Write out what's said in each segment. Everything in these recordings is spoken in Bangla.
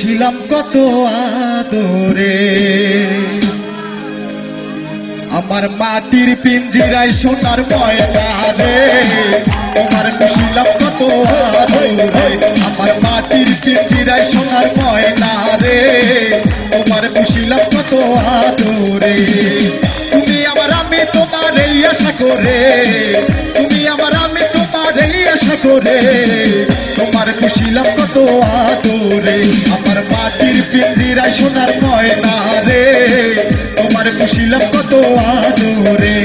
পুষিলাম কত আদরে। আমার মাটির পিঞ্জিরায় সোনার ময়না রে, তোমার পুষিলাম কত আদরে। আমার মাটির পিঞ্জিরায় সোনার ময়না রে, তোমার পুষিলাম কত আদরে। তুমি আমার আমি তোমার এই আশা করে, তুমি আমার আমি তোমার এই আশা করে, তোমার পুষিলাম কত আদরে। আমার মাটির পিঞ্জিরায় সোনার ময়না রে, তোমার পুষিলাম কত আদরে।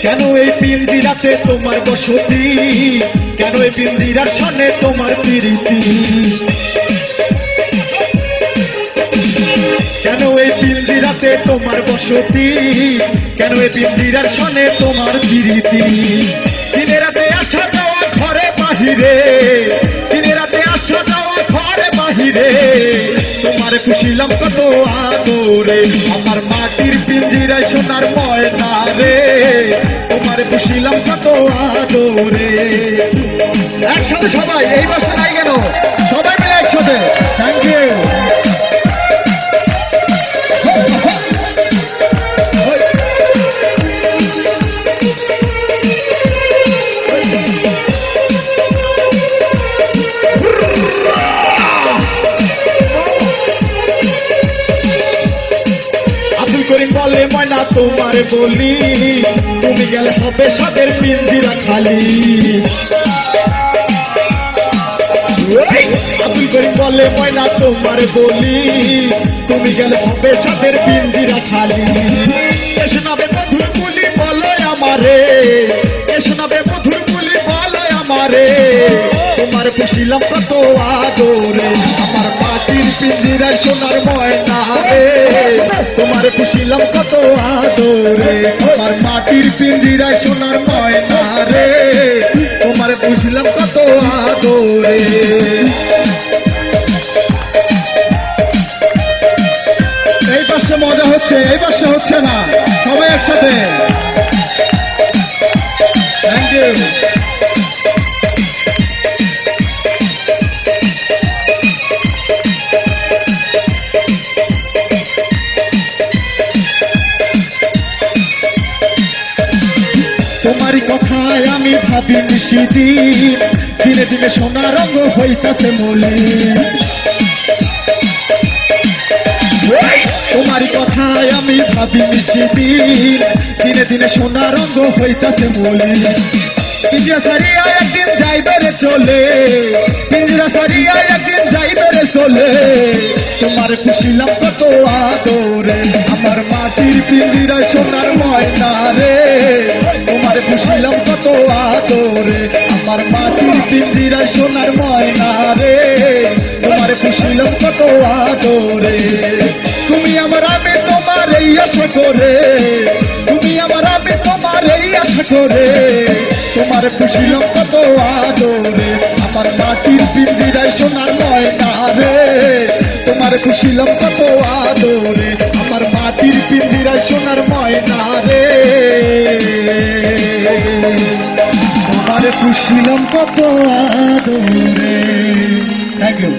কেন এই পিঞ্জিরাতে তোমার বসতি, কেন এই পিঞ্জিরার সনে তোমার প্রীতি, কেন এই পিঞ্জিরাতে তোমার বসতি, কেন এই পিঞ্জিরার সনে তোমার প্রীতি। দিনে রাতে আসা যাওয়া ঘরে বাহিরে, দিনে রাতে আসা যাওয়া ঘরে বাহিরে, তোমার পুষিলাম কত আদরে। আমার মাটির পিঞ্জিরায় সোনার ময়না রে, তোমার পুষিলাম কত আদরে। একসাথে সবাই, এই বছর নাই কেন, সবাই মিলে একসাথে। Thank you. বলে ময়না তোমার বলি, তুমি গেলে হবে সাদের পিঞ্জিরা খালি। আব্দুল করিম বলে ময়না তোমার বলি, তুমি গেলে হবে সাদের পিঞ্জিরা খালি। কে শোনাবে মধুর বুলি বলো আমারে, কে শোনাবে মধুর বুলি বলো আমারে, তোমার পুষিলাম কত আদরে। আমার মাটির পিঞ্জিরায় সোনার ময়না রে, তোমার পুষিলাম কত আদরে। আমার মাটির পিঞ্জিরায় সোনার ময়না রে, তোমার পুষিলাম কত আদরে। এই পাশে মজা হচ্ছে, এই পাশে হচ্ছে না, সবাই একসাথে। Thank you. তোমারই কথায় আমি ভাবি নিশিদিন, দিনে দিনে সোনা রঙ হইতাছে মলিন। তোমারই কথায় আমি ভাবি নিশিদিন, দিনে দিনে সোনা রঙ হইতাছে মলিন। পিঞ্জিরা সারিয়া একদিন যাইবে রে চলে, পিঞ্জিরা সারিয়া একদিন যাইবে রে চলে, তোমার পুষিলাম কত আদরে। আমার মাটির পিঞ্জিরায় সোনার ময়না রে, তোমার পুষিলাম কত আদরে। আমার মাটির পিঞ্জিরায় সোনার ময়না রে, তোমার পুষিলাম কত আদরে। তুমি আমার আমি তোমার এই আশা করে, তুমি আমার আমি তোমার এই আশা করে, তোমার পুষিলাম কত আদরে। আমার মাটির পিঞ্জিরায় সোনার ময়না রে, তোমার পুষিলাম কত আদরে। আমার মাটির পিঞ্জিরায় সোনার ময়না রে, তোমার পুষিলাম কত আদরে। Thank you.